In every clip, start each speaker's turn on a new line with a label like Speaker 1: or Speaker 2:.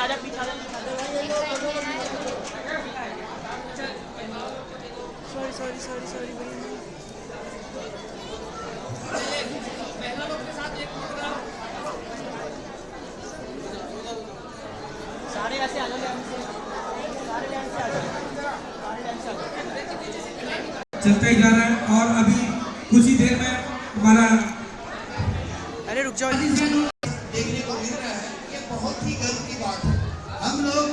Speaker 1: Sorry सारे ऐसे आ जाओ, सारे लाइन से आ जाओ, सारे लाइन से आ जाओ।
Speaker 2: चलते ही जा रहा है और अभी कुछ ही देर में हमारा
Speaker 1: अरे रुक जाओ,
Speaker 3: देखने को मिल रहा है। ये बहुत ही गर्व की बात है। हम लोग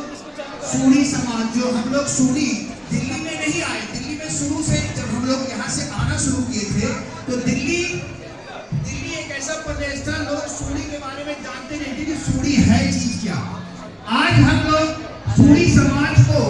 Speaker 3: सूरी समाज, जो हम लोग सूरी दिल्ली में नहीं आए, दिल्ली में शुरू से जब हम लोग यहाँ से आना शुरू किए थे तो दिल्ली एक ऐसा प्रदेश था, लोग सूरी के बारे में जानते नहीं थे कि सूरी है चीज क्या। आज हम लोग सूरी समाज को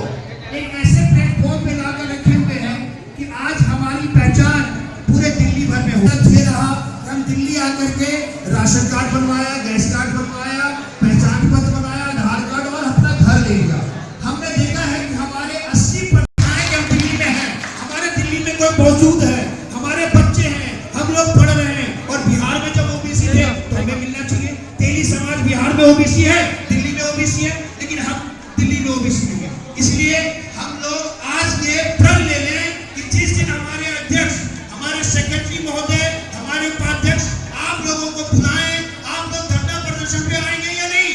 Speaker 3: एक ऐसे प्लेटफॉर्म पे लाकर रखे हुए हैं कि आज हमारी पहचान पूरे दिल्ली भर में हो रहा। हम दिल्ली आकर के राशन कार्ड बनवाया, गैस कार्ड बनवाया, पहचान पत्र बनाया, आधार कार्ड और अपना घर ले लिया। हमने देखा है कि हमारे 80% हम दिल्ली में हैं, हमारे दिल्ली में कोई मौजूद है, हमारे बच्चे हैं, हम लोग पढ़ रहे हैं। और बिहार में जब ओबीसी थे तो हमें मिलना चाहिए। तेली समाज बिहार में ओबीसी है, दिल्ली में ओबीसी है, लेकिन हम दिल्ली में ओबीसी नहीं है। इसलिए हम लोग आज ये प्रण ले लें कि जिस दिन हमारे अध्यक्ष, हमारे सेक्रेटरी महोदय, हमारे उपाध्यक्ष आप लोगों को बुलाएं, आप लोग धरना प्रदर्शन पे आएंगे या नहीं?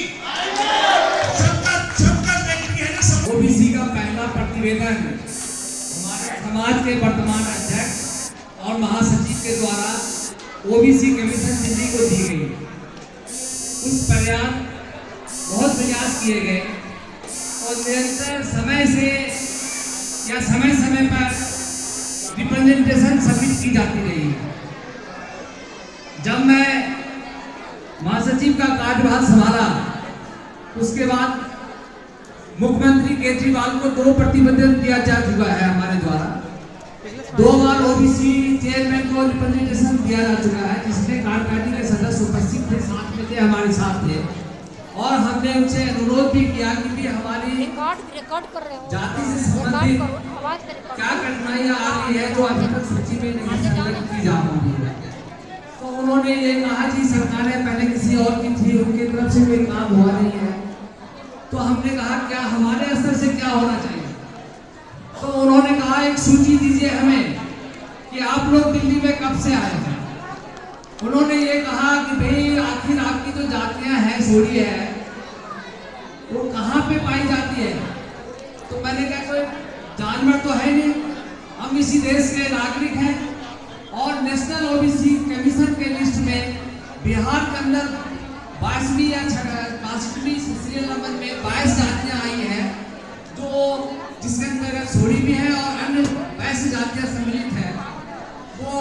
Speaker 3: सबका है ना।
Speaker 4: ओबीसी का पहला प्रतिवेदन हमारे समाज के वर्तमान अध्यक्ष और महासचिव के द्वारा ओबीसी कमीशन दिल्ली को दी गई। उस बहुत प्रयास किए गए और निरंतर समय पर रिप्रेजेंटेशन सबमिट की जाती रही। जब मैं महासचिव का कार्यभार संभाला उसके बाद मुख्यमंत्री केजरीवाल को 2 प्रतिवेदन दिया जा चुका है हमारे द्वारा। 2 बार ओबीसी चेयरमैन को रिप्रेजेंटेशन दिया जा चुका है, जिसमें कार्यकारिणी के सदस्य उपस्थित थे, साथ में थे, हमारे साथ थे। और हमने उनसे अनुरोध भी किया कि भी हमारी
Speaker 5: रिकॉर्ड कर रहे हो,
Speaker 4: जाति से संबंधित क्या कठिनाइयाँ आ रही है जो अभी तक सूची में नहीं संलग्न की जा रही है। तो उन्होंने ये कहा कि सरकारें पहले किसी और की थी, उनकी तरफ से कोई काम हुआ नहीं है। तो हमने कहा क्या हमारे स्तर से क्या होना चाहिए। तो उन्होंने कहा एक सूची दीजिए हमें कि आप लोग दिल्ली में कब से आए हैं। उन्होंने ये कहा कि भाई आखिर आपकी जो जातियां हैं, सूरी है, वो कहाँ पे पाई जाती है। तो मैंने कहा कोई जानवर तो है नहीं, हम इसी देश के नागरिक हैं और नेशनल ओबीसी कमीशन के लिस्ट में बिहार के अंदर 22वीं या 65वीं सीरियल नंबर में 22 जातियां आई हैं, जो जिसके अंदर सूरी भी है और अन्य 22 जातियां सम्मिलित है, वो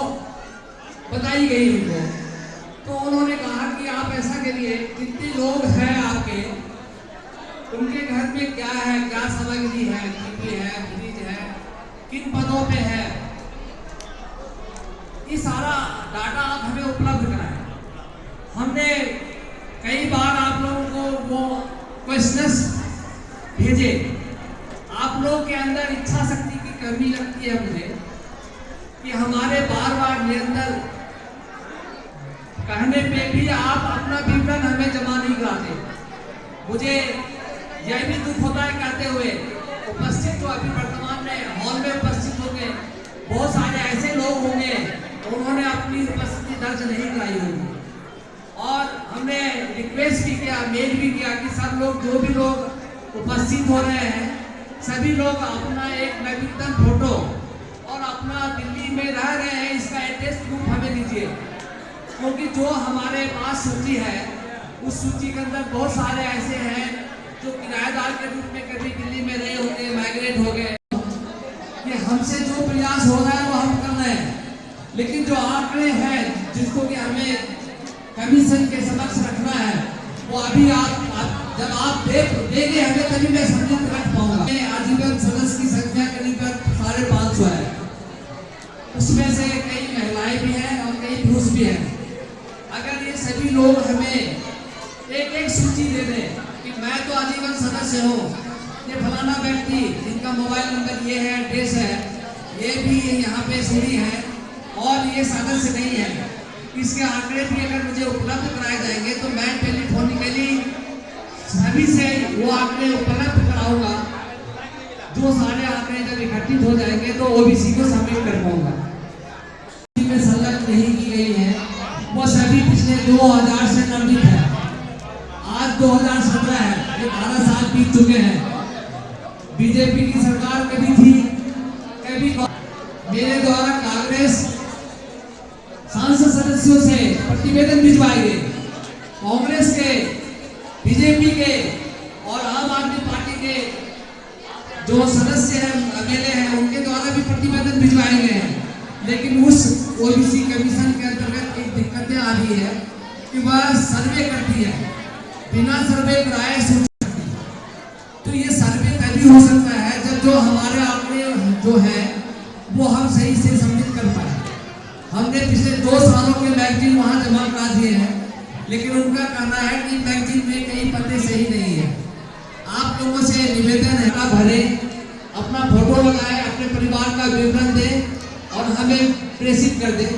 Speaker 4: बताई गई उनको। तो उन्होंने कहा कि आप ऐसा करिए, जितने लोग हैं आपके, उनके घर में क्या है, क्या सामग्री है, टीवी है, फ्रिज है, किन पदों पे है, ये सारा डाटा आप हमें उपलब्ध कराएं। हमने कई बार आप लोगों को वो क्वेश्चंस भेजे। आप लोगों के अंदर इच्छा शक्ति की कमी लगती है मुझे कि हमारे बार निरंतर कहने पे भी आप अपना विवरण हमें जमा नहीं कराते। मुझे यह भी दुख होता है कहते हुए, उपस्थित तो अभी वर्तमान में हॉल में उपस्थित होंगे, बहुत सारे ऐसे लोग होंगे उन्होंने अपनी उपस्थिति दर्ज नहीं कराई होगी। और हमने रिक्वेस्ट भी किया, मेल भी किया कि सब लोग, जो भी लोग उपस्थित हो रहे हैं, सभी लोग अपना एक नवीनतम फोटो और अपना दिल्ली में रह रहे हैं इसका एड्रेस प्रूफ हमें दीजिए। क्योंकि जो हमारे पास सूची है, उस सूची के अंदर बहुत सारे ऐसे हैं जो किराएदार के रूप में कभी दिल्ली में रहे होंगे, माइग्रेट हो गए। ये हमसे जो प्रयास हो रहा है वो हम कर रहे हैं, लेकिन जो आंकड़े हैं जिसको कि हमें कमीशन के समक्ष रखना है, वो अभी जब आप देंगे हमें, तभी मैं संदिग्ध रख पाऊंगा। आजीवन सदस्य की संख्या करीब 550 है, उसमें से कई महिलाएं भी हैं और कई पुरुष भी हैं। अगर ये सभी लोग हमें एक सूची दे दें कि मैं तो आजीवन सदस्य हूँ, ये फलाना व्यक्ति जिनका मोबाइल नंबर ये है, एड्रेस है, ये भी यहाँ पे सूरी है और ये सदस्य नहीं है, इसके आंकड़े भी अगर मुझे उपलब्ध कराए जाएंगे तो मैं टेलीफोनिकली सभी से वो आंकड़े उपलब्ध कराऊंगा। जो सारे आंकड़े जब इकट्ठित हो जाएंगे तो ओबीसी को सबमिट कर पाऊंगा। में संलग्न नहीं की गई है वो सभी पिछले 2000 से लंबित है। आज 2017 है, ये 12 साल बीत चुके हैं। बीजेपी की सरकार कभी थी, कभी मेरे द्वारा कांग्रेस सांसद सदस्यों से प्रतिवेदन भिजवाए गए। कांग्रेस के, बीजेपी के और आम आदमी पार्टी के जो सदस्य हैं, एमएलए हैं, उनके द्वारा भी प्रतिवेदन भिजवाए गए हैं। लेकिन उस ओबीसी कमीशन के अंतर्गत एक दिक्कतें आ रही है कि वह सर्वे करती है, बिना सर्वे कराए सूची करती है। तो ये सर्वे तभी हो सकता है जब जो हमारे आंकड़े जो है वो हम सही से सम्मिलित कर पाए। हमने पिछले 2 सालों के मैगजीन वहाँ जमा करा दिए हैं, लेकिन उनका कहना है कि मैगजीन में कई पन्ने सही नहीं है। आप लोगों से निवेदन है, आप भरे, अपना फोटो लगाए, अपने परिवार का विवरण दें और हमें प्रेषित कर दें।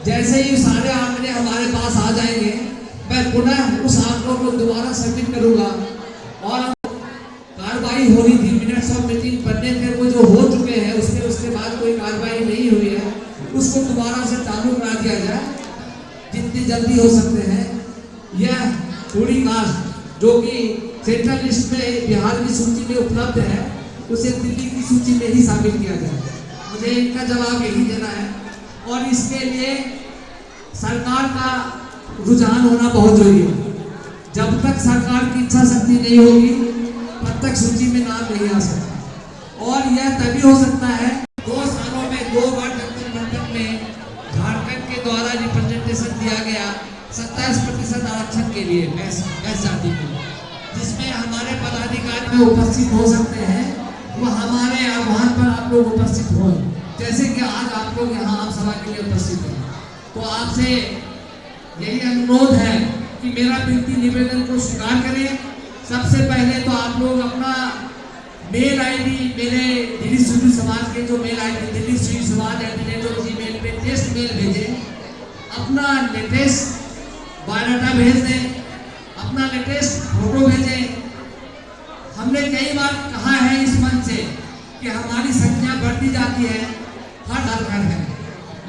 Speaker 4: जैसे ही सारे आंकड़े हमारे पास आ जाएंगे, मैं पुनः उस आंकड़ों को दोबारा सबमिट करूंगा। और कार्रवाई हो रही थी, मिनट्स ऑफ मीटिंग पढ़ने थे, वो जो हो चुके हैं उसके बाद कोई कार्रवाई नहीं हुई है, उसको दोबारा से चालू करा दिया जाए जितनी जल्दी हो सकते हैं। यह थोड़ी कास्ट जो कि सेंट्रल लिस्ट में बिहार की सूची में उपलब्ध है, उसे दिल्ली की सूची में ही शामिल किया जाए। मुझे इनका जवाब यही देना है। और इसके लिए सरकार का रुझान होना बहुत जरूरी है। जब तक सरकार की इच्छा शक्ति नहीं होगी तब तक सूची में नाम नहीं आ सकता। और यह तभी हो सकता है 2 सालों में 2 बार जंतर मंतर में झारखंड के द्वारा रिप्रेजेंटेशन दिया गया 27% आरक्षण के लिए एस जाति के, जिसमें हमारे पदाधिकारी उपस्थित हो सकते हैं। वो हमारे आह्वान पर आप लोग उपस्थित हो, जैसे कि आज आप लोग यहाँ आम सभा के लिए उपस्थित हैं। तो आपसे यही अनुरोध है कि मेरा विनती निवेदन को स्वीकार करें। सबसे पहले तो आप लोग अपना मेल आईडी, मेरे दिल्ली सूरी समाज के जो मेल आईडी दिल्ली सूरी समाज @gmail पे टेस्ट मेल भेजें, अपना लेटेस्ट बायोडाटा भेज दें, अपना लेटेस्ट फोटो भेजें। हमने कई बार कहा है इस मंच से कि हमारी संख्या बढ़ती जाती है, हर झारखंड है,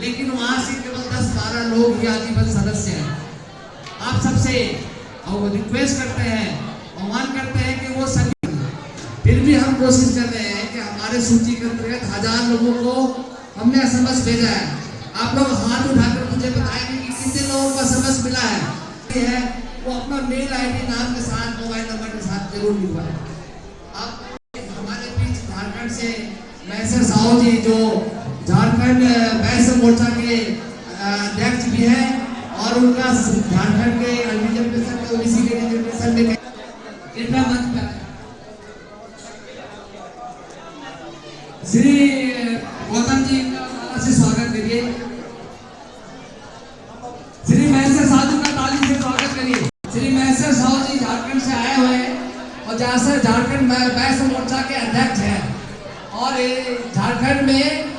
Speaker 4: लेकिन वहाँ से केवल 10-12 लोग ही आजीवन सदस्य हैं। आप सबसे रिक्वेस्ट करते हैं, आह्वान करते हैं कि वो सभी, फिर भी हम कोशिश कर रहे हैं कि हमारे सूची के अंतर्गत 1000 लोगों को हमने SMS भेजा है। आप लोग हाथ उठाकर मुझे बताएंगे कि कितने लोगों को SMS मिला है। वो अपना मेल आईडी नाम के साथ, मोबाइल नंबर के साथ जरूर लिखवाएं। आप हमारे बीच झारखंड से मैसर साहू जी जो झारखंड वैश्य मोर्चा के अध्यक्ष भी हैं और उनका झारखंड के रिजर्वेशन में ओबीसी के रिजर्वेशन में कृपया मंच पर श्री गौतम जी का से स्वागत करिए। श्री मैसर साधु का ताली से स्वागत करिए। श्री मैसर साहू जी झारखंड से आए हुए हैं और जहाँ से झारखंड वैश्य मोर्चा के अध्यक्ष हैं और झारखंड में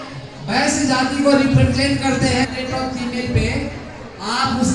Speaker 4: वैश्य जाति को रिप्रेजेंट करते हैं। डेट ऑफ फीमेल पे आप उस